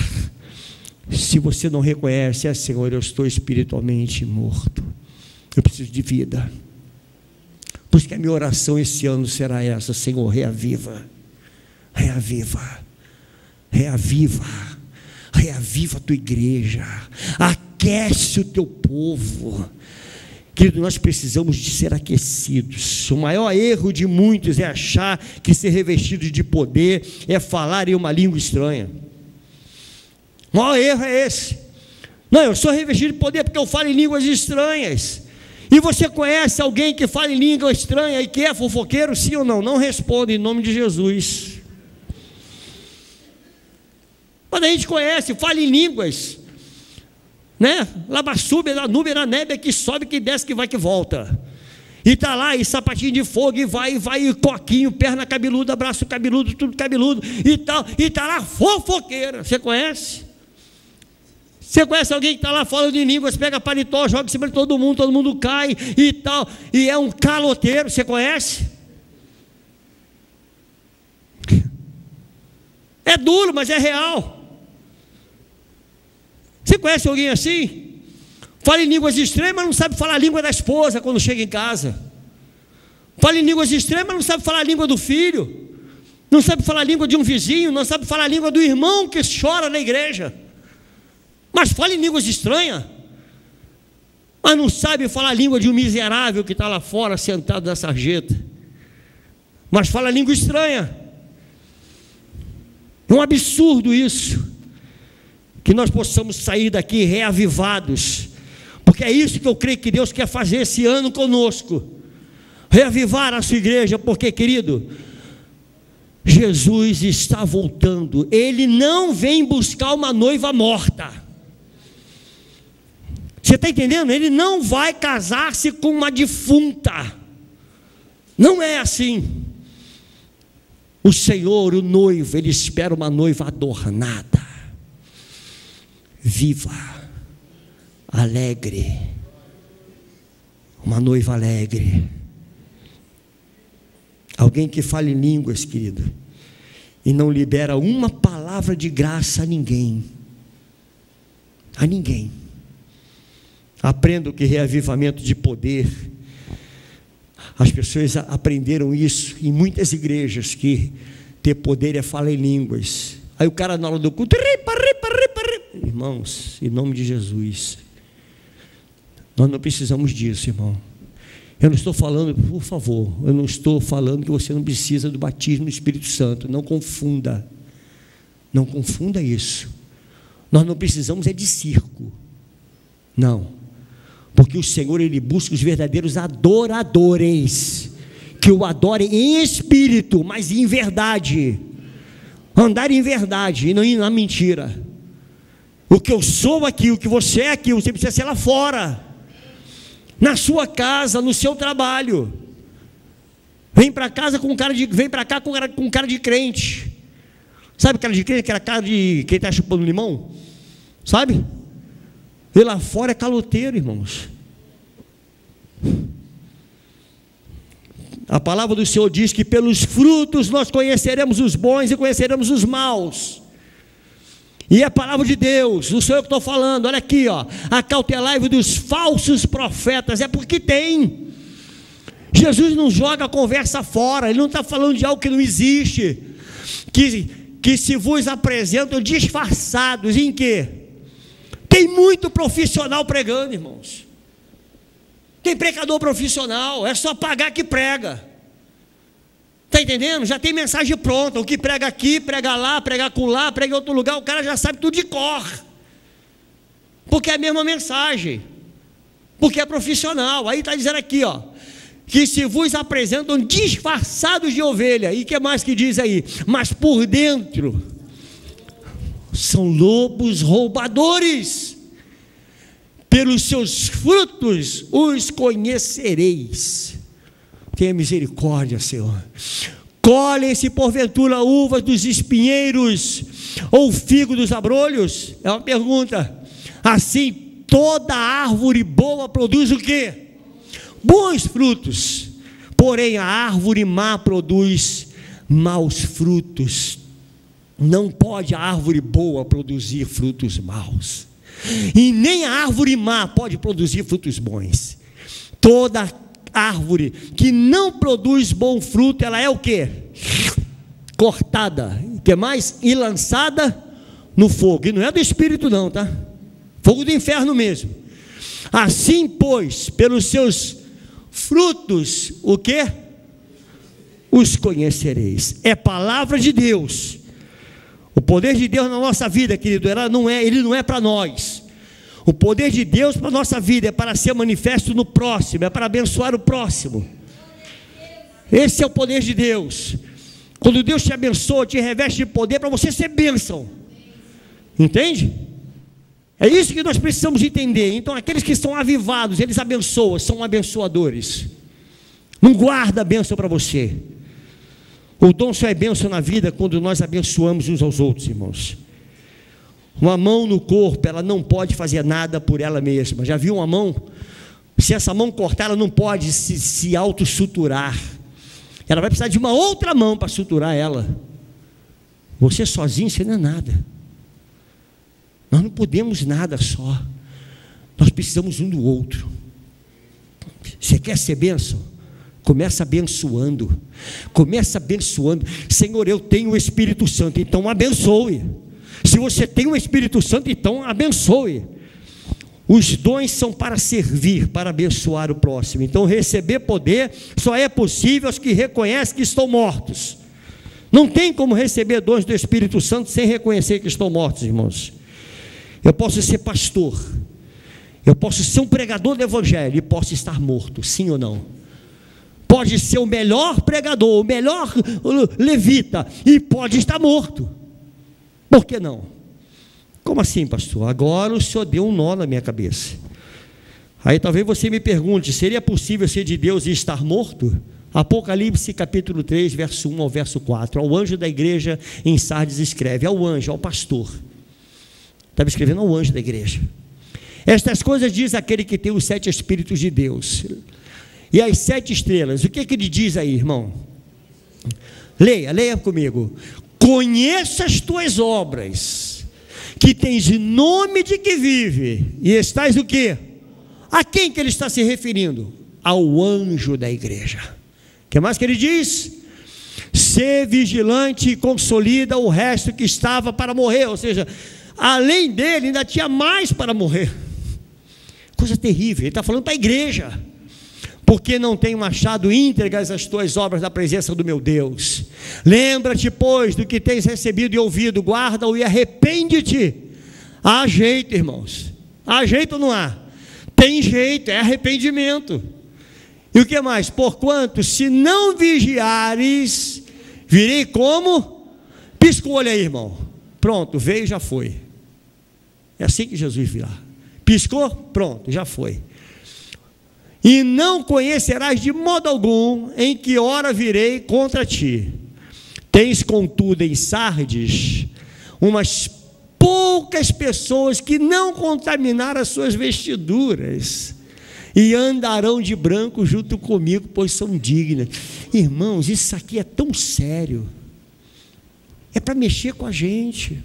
se você não reconhece: Senhor, eu estou espiritualmente morto. Eu preciso de vida. Por isso que a minha oração esse ano será essa: Senhor, reaviva, reaviva, reaviva, reaviva a tua igreja, aquece o teu povo. Querido, nós precisamos de ser aquecidos. O maior erro de muitos é achar que ser revestido de poder é falar em uma língua estranha. O maior erro é esse. Não, eu sou revestido de poder porque eu falo em línguas estranhas. E você conhece alguém que fala em língua estranha e que é fofoqueiro, sim ou não? Não responda em nome de Jesus. Mas a gente conhece, fala em línguas, né? Labassúbia, na nuvem, na neve, que sobe, que desce, que vai, que volta. E está lá, e sapatinho de fogo, e vai, e coquinho, perna cabeluda, braço cabeludo, tudo cabeludo, e tal, e está lá fofoqueira. Você conhece? Você conhece alguém que está lá falando em línguas, pega paletó, joga em cima de todo mundo cai e tal, e é um caloteiro? Você conhece? É duro, mas é real. Você conhece alguém assim? Fala em línguas estranhas, mas não sabe falar a língua da esposa quando chega em casa. Fala em línguas estranhas, mas não sabe falar a língua do filho. Não sabe falar a língua de um vizinho, não sabe falar a língua do irmão que chora na igreja. Mas fala em línguas estranhas. Mas não sabe falar a língua de um miserável que está lá fora sentado na sarjeta. Mas fala a língua estranha. É um absurdo isso. Que nós possamos sair daqui reavivados. Porque é isso que eu creio que Deus quer fazer esse ano conosco. Reavivar a sua igreja, porque, querido, Jesus está voltando. Ele não vem buscar uma noiva morta. Você está entendendo? Ele não vai casar-se com uma defunta. Não é assim. O Senhor, o noivo, Ele espera uma noiva adornada, viva, alegre. Uma noiva alegre. Alguém que fala em línguas, querido, e não libera uma palavra de graça a ninguém. A ninguém. Aprendo que reavivamento de poder, as pessoas aprenderam isso em muitas igrejas, que ter poder é falar em línguas. Aí o cara na hora do culto, irmãos, em nome de Jesus, nós não precisamos disso, irmão. Eu não estou falando, por favor, eu não estou falando que você não precisa do batismo do Espírito Santo. Não confunda. Não confunda isso. Nós não precisamos é de circo. Não. Porque o Senhor, Ele busca os verdadeiros adoradores, que o adorem em espírito, mas em verdade. Andar em verdade e não na mentira. O que eu sou aqui, o que você é aqui, você precisa ser lá fora, na sua casa, no seu trabalho. Vem para casa com cara de, vem para cá com cara de crente. Sabe cara de crente, aquela cara de quem está chupando limão? Sabe? E lá fora é caloteiro, irmãos. A palavra do Senhor diz que pelos frutos nós conheceremos os bons e conheceremos os maus. E é a palavra de Deus, não sou eu que estou falando. Olha aqui, ó, acautelai-vos dos falsos profetas. É porque tem. Jesus não joga a conversa fora. Ele não está falando de algo que não existe, que se vos apresentam disfarçados. Em quê? Tem muito profissional pregando, irmãos. Tem pregador profissional, é só pagar que prega. Está entendendo? Já tem mensagem pronta. O que prega aqui, prega lá, prega acolá, prega em outro lugar, o cara já sabe tudo de cor. Porque é a mesma mensagem. Porque é profissional. Aí está dizendo aqui, ó, que se vos apresentam disfarçados de ovelha. E o que mais que diz aí? Mas por dentro são lobos roubadores. Pelos seus frutos os conhecereis. Tenha misericórdia, Senhor. Colhem-se porventura uvas dos espinheiros ou figo dos abrolhos? É uma pergunta. Assim toda árvore boa produz o quê? Bons frutos. Porém a árvore má produz maus frutos. Não pode a árvore boa produzir frutos maus, e nem a árvore má pode produzir frutos bons. Toda árvore que não produz bom fruto, ela é o quê? Cortada, que mais? E lançada no fogo. E não é do Espírito não, tá? Fogo do inferno mesmo. Assim, pois, pelos seus frutos, o quê? Os conhecereis. É palavra de Deus. O poder de Deus na nossa vida, querido, ele não é para nós. O poder de Deus para a nossa vida é para ser manifesto no próximo, é para abençoar o próximo. Esse é o poder de Deus. Quando Deus te abençoa, te reveste de poder para você ser bênção. Entende? É isso que nós precisamos entender. Então, aqueles que estão avivados, eles abençoam, são abençoadores. Não guarda a bênção para você. O dom só é bênção na vida quando nós abençoamos uns aos outros, irmãos. Uma mão no corpo, ela não pode fazer nada por ela mesma. Já viu uma mão? Se essa mão cortar, ela não pode se auto-suturar. Ela vai precisar de uma outra mão para suturar ela. Você sozinho, você não é nada. Nós não podemos nada só. Nós precisamos um do outro. Você quer ser bênção? Começa abençoando. Começa abençoando. Senhor, eu tenho o Espírito Santo, então abençoe. Se você tem o Espírito Santo, então abençoe. Os dons são para servir, para abençoar o próximo. Então receber poder só é possível aos que reconhecem que estão mortos. Não tem como receber dons do Espírito Santo sem reconhecer que estão mortos, irmãos. Eu posso ser pastor, eu posso ser um pregador do Evangelho e posso estar morto, sim ou não? Pode ser o melhor pregador, o melhor levita e pode estar morto. Por que não? Como assim, pastor? Agora o senhor deu um nó na minha cabeça. Aí talvez você me pergunte, seria possível ser de Deus e estar morto? Apocalipse capítulo 3, verso 1 ao verso 4. Ao anjo da igreja em Sardes escreve, ao anjo, ao pastor. Estava escrevendo ao anjo da igreja. Estas coisas diz aquele que tem os 7 Espíritos de Deus e as 7 estrelas. O que ele diz aí, irmão? Leia comigo. Conheça as tuas obras, que tens nome de que vive, e estás o quê? A quem que ele está se referindo? Ao anjo da igreja. O que mais que ele diz? Ser vigilante e consolida o resto que estava para morrer. Ou seja, além dele ainda tinha mais para morrer. Coisa terrível. Ele está falando para a igreja. Porque não tenho achado íntegras as tuas obras na presença do meu Deus. Lembra-te, pois, do que tens recebido e ouvido, guarda-o e arrepende-te. Há jeito, irmãos. Há jeito ou não há? Tem jeito, é arrependimento. E o que mais? Porquanto, se não vigiares, virei como? Piscou, olha aí, irmão. Pronto, veio e já foi. É assim que Jesus virá. Piscou? Pronto, já foi. E não conhecerás de modo algum em que hora virei contra ti. Tens, contudo, em Sardes, umas poucas pessoas que não contaminaram as suas vestiduras, e andarão de branco junto comigo, pois são dignas. Irmãos, isso aqui é tão sério. É para mexer com a gente.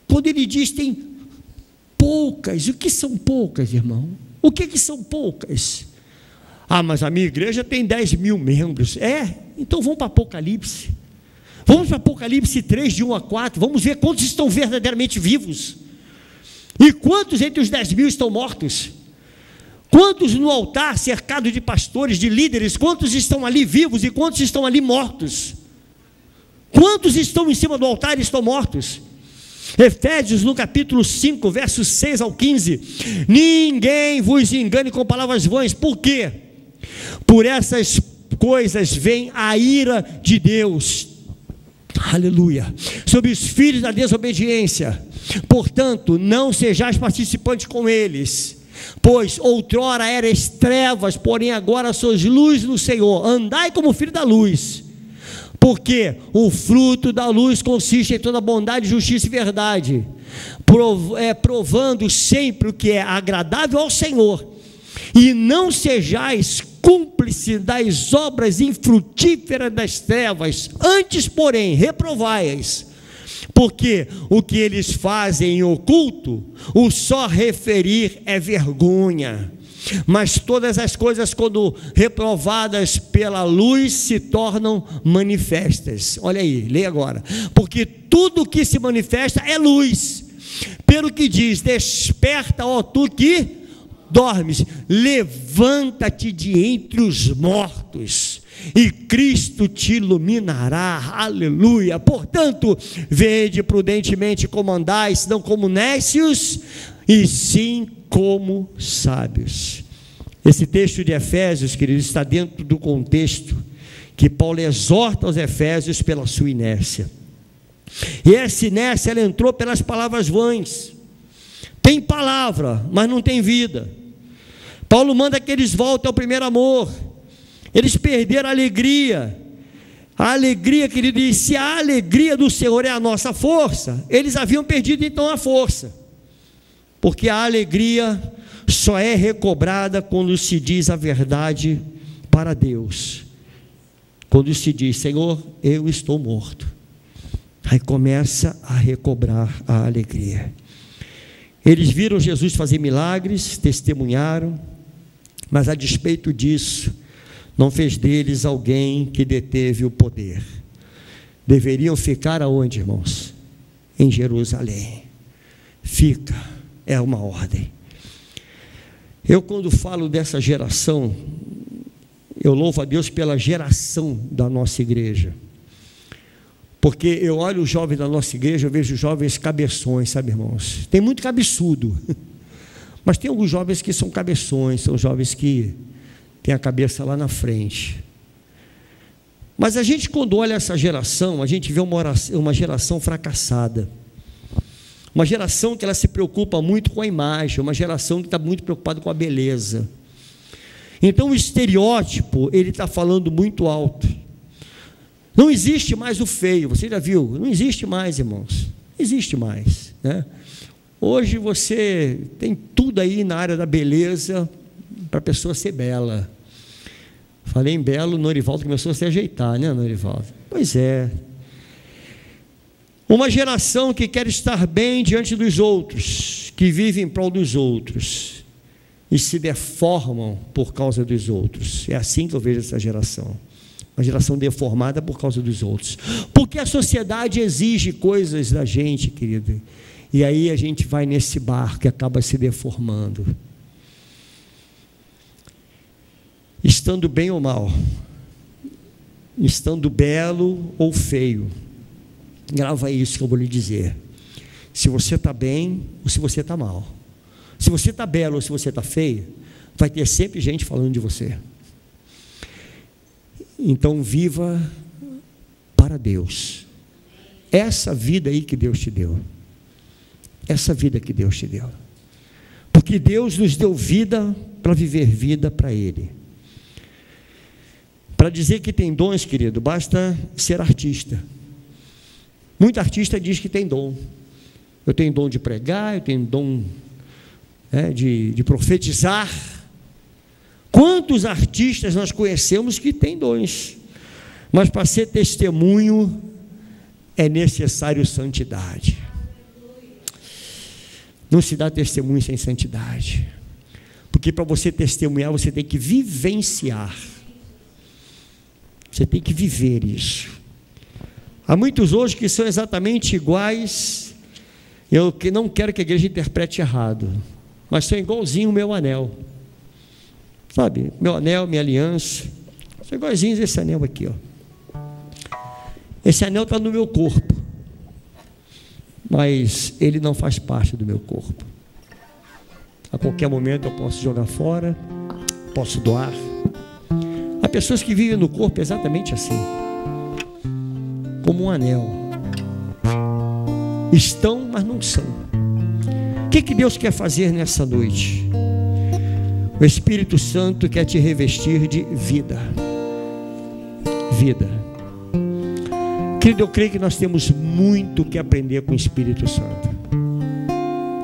Quando ele diz tem poucas, o que são poucas, irmão? O que são poucas? Ah, mas a minha igreja tem 10 mil membros. Então vamos para Apocalipse. Vamos para Apocalipse 3, de 1 a 4. Vamos ver quantos estão verdadeiramente vivos. E quantos entre os 10 mil estão mortos? Quantos no altar, cercado de pastores, de líderes, quantos estão ali vivos e quantos estão ali mortos? Quantos estão em cima do altar e estão mortos? Efésios no capítulo 5, versos 6 ao 15, ninguém vos engane com palavras vãs. Por quê? Por essas coisas vem a ira de Deus, aleluia, sobre os filhos da desobediência. Portanto, não sejais participantes com eles, pois outrora erais trevas, porém agora sois luz no Senhor. Andai como filho da luz, porque o fruto da luz consiste em toda bondade, justiça e verdade, provando sempre o que é agradável ao Senhor, e não sejais cúmplices das obras infrutíferas das trevas, antes, porém, reprovai-as, porque o que eles fazem em oculto, o só referir é vergonha. mas todas as coisas, quando reprovadas pela luz, se tornam manifestas. Olha aí, leia agora. Porque tudo que se manifesta é luz. Pelo que diz: desperta, ó tu que dormes, levanta-te de entre os mortos, e Cristo te iluminará. Aleluia. Portanto, vede prudentemente como andais, não como nécios, e sim como sábios. Esse texto de Efésios, queridos, está dentro do contexto que Paulo exorta aos Efésios pela sua inércia. E essa inércia, ela entrou pelas palavras vãs. Tem palavra, mas não tem vida. Paulo manda que eles voltem ao primeiro amor. Eles perderam a alegria, querido, e se a alegria do Senhor é a nossa força, eles haviam perdido então a força, porque a alegria só é recobrada quando se diz a verdade para Deus, quando se diz: Senhor, eu estou morto. Aí começa a recobrar a alegria. Eles viram Jesus fazer milagres, testemunharam, mas a despeito disso, não fez deles alguém que deteve o poder. Deveriam ficar aonde, irmãos? Em Jerusalém. Fica, é uma ordem. Eu, quando falo dessa geração, eu louvo a Deus pela geração da nossa igreja, porque eu olho os jovens da nossa igreja, eu vejo jovens cabeções, sabe, irmãos? Tem muito cabeçudo, mas tem alguns jovens que são cabeções, são jovens que têm a cabeça lá na frente. Mas a gente, quando olha essa geração, a gente vê uma geração fracassada, uma geração que ela se preocupa muito com a imagem, uma geração que está muito preocupada com a beleza. Então o estereótipo, ele está falando muito alto. Não existe mais o feio, você já viu? Não existe mais, irmãos, não existe mais, né? Hoje você tem tudo aí na área da beleza para a pessoa ser bela. Falei em belo, o Norivaldo começou a se ajeitar, né, Norivaldo? Pois é. Uma geração que quer estar bem diante dos outros, que vive em prol dos outros e se deformam por causa dos outros. É assim que eu vejo essa geração. Uma geração deformada por causa dos outros, porque a sociedade exige coisas da gente, querido, e aí a gente vai nesse barco e acaba se deformando, estando bem ou mal, estando belo ou feio. Grava isso que eu vou lhe dizer: se você está bem ou se você está mal, se você está belo ou se você está feio, vai ter sempre gente falando de você. Então viva para Deus, essa vida aí que Deus te deu, essa vida que Deus te deu, porque Deus nos deu vida para viver vida para Ele. Para dizer que tem dons, querido, basta ser artista. Muito artista diz que tem dom. Eu tenho dom de pregar, eu tenho dom de profetizar. Quantos artistas nós conhecemos que têm dons, mas para ser testemunho é necessário santidade. Não se dá testemunho sem santidade, porque para você testemunhar você tem que vivenciar, você tem que viver isso. Há muitos hoje que são exatamente iguais. Eu que não quero que a igreja interprete errado, mas são igualzinho o meu anel. Sabe, meu anel, minha aliança, são iguaizinhos esse anel aqui, ó. Esse anel está no meu corpo, mas ele não faz parte do meu corpo. A qualquer momento eu posso jogar fora, posso doar. Há pessoas que vivem no corpo exatamente assim, como um anel. Estão, mas não são. O que Deus quer fazer nessa noite? O Espírito Santo quer te revestir de vida. Vida. Querido, eu creio que nós temos muito que aprender com o Espírito Santo.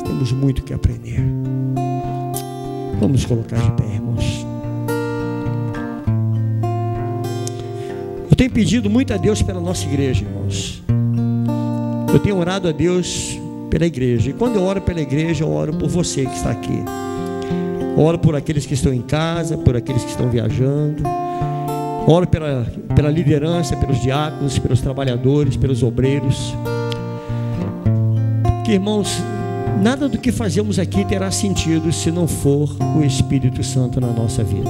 Temos muito que aprender. Vamos colocar de pé, irmãos. Eu tenho pedido muito a Deus pela nossa igreja, irmãos. Eu tenho orado a Deus pela igreja. E quando eu oro pela igreja, eu oro por você que está aqui. Oro por aqueles que estão em casa, por aqueles que estão viajando. Oro pela liderança, pelos diáconos, pelos trabalhadores, pelos obreiros. Porque, irmãos, nada do que fazemos aqui terá sentido se não for o Espírito Santo na nossa vida.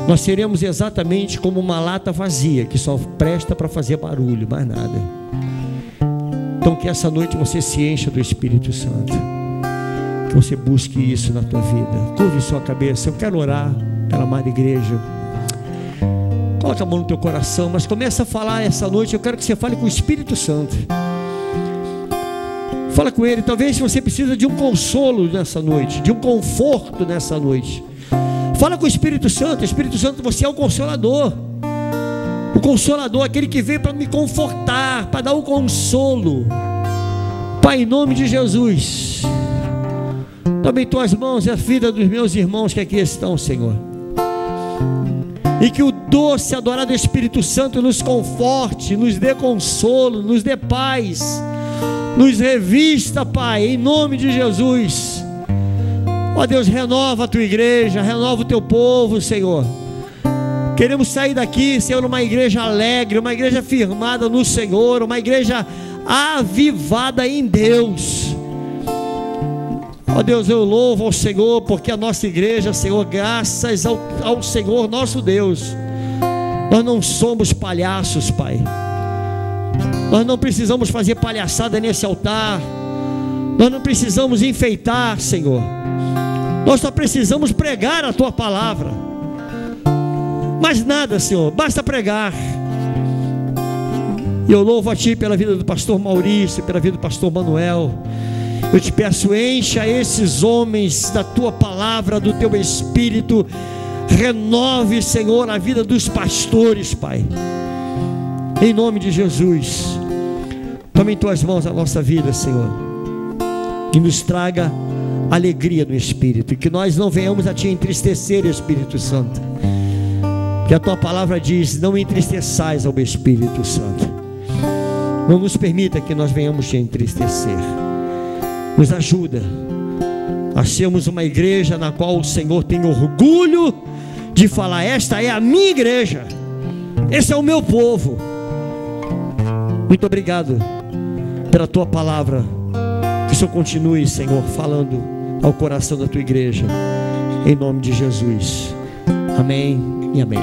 Nós seremos exatamente como uma lata vazia que só presta para fazer barulho, mais nada. Então que essa noite você se encha do Espírito Santo, que você busque isso na tua vida. Curve sua cabeça. Eu quero orar pela amada igreja. Coloca a mão no teu coração, mas começa a falar essa noite. Eu quero que você fale com o Espírito Santo. Fala com Ele. Talvez você precisa de um consolo nessa noite, de um conforto nessa noite. Fala com o Espírito Santo. Espírito Santo, você é o Consolador. O Consolador, aquele que veio para me confortar, para dar o consolo. Pai, em nome de Jesus, tome em tuas mãos a vida dos meus irmãos que aqui estão, Senhor. E que o doce, adorado Espírito Santo nos conforte, nos dê consolo, nos dê paz, nos revista, Pai, em nome de Jesus. Ó Deus, renova a tua igreja, renova o teu povo, Senhor. Queremos sair daqui, Senhor, uma igreja alegre, uma igreja firmada no Senhor, uma igreja avivada em Deus. Ó Deus, eu louvo ao Senhor, porque a nossa igreja, Senhor, graças ao Senhor nosso Deus, nós não somos palhaços, Pai. Nós não precisamos fazer palhaçada nesse altar. Nós não precisamos enfeitar, Senhor. Nós só precisamos pregar a tua palavra. Mais nada, Senhor, basta pregar. E eu louvo a Ti pela vida do pastor Maurício, pela vida do pastor Manuel. Eu te peço, encha esses homens da tua palavra, do teu Espírito. Renove, Senhor, a vida dos pastores, Pai, em nome de Jesus. Tome em tuas mãos a nossa vida, Senhor, e nos traga alegria no Espírito, e que nós não venhamos a te entristecer, Espírito Santo, que a tua palavra diz: não entristeçais ao Espírito Santo. Não nos permita que nós venhamos te entristecer. Nos ajuda a sermos uma igreja na qual o Senhor tem orgulho de falar: esta é a minha igreja, esse é o meu povo. Muito obrigado pela tua palavra. Que o Senhor continue, Senhor, falando ao coração da tua igreja, em nome de Jesus. Amém e amém.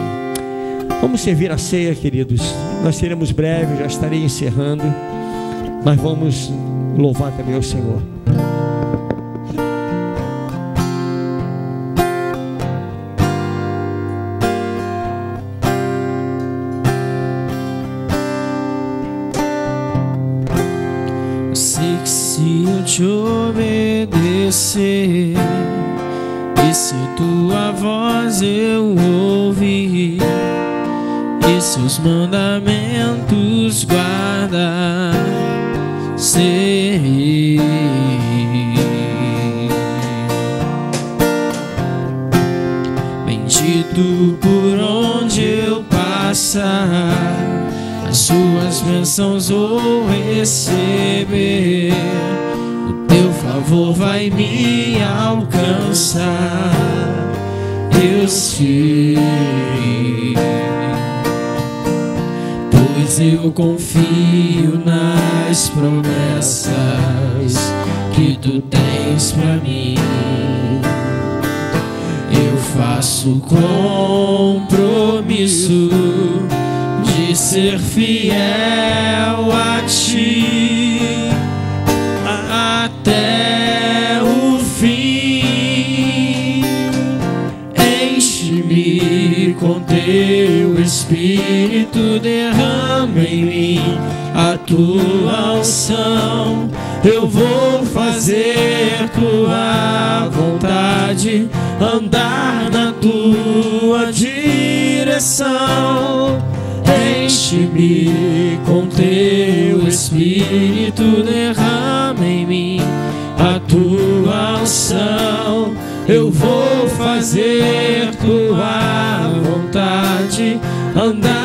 Vamos servir a ceia, queridos. Nós seremos breves, já estarei encerrando, mas vamos louvar também ao Senhor. Eu sei que se eu te obedecer e se tua voz eu ouvir e seus mandamentos guardar, sei bendito por onde eu passar, as suas bênçãos vou receber, o teu favor vai me alcançar, eu sei, pois eu confio nas promessas que tu tens pra mim. Eu faço compromisso de ser fiel a ti até o fim. Enche-me com teu Espírito, derrama em mim a tua unção. Eu vou fazer tua vontade, andar na tua direção. Enche-me com teu Espírito, derrama em mim a tua unção. Eu vou fazer tua vontade, andar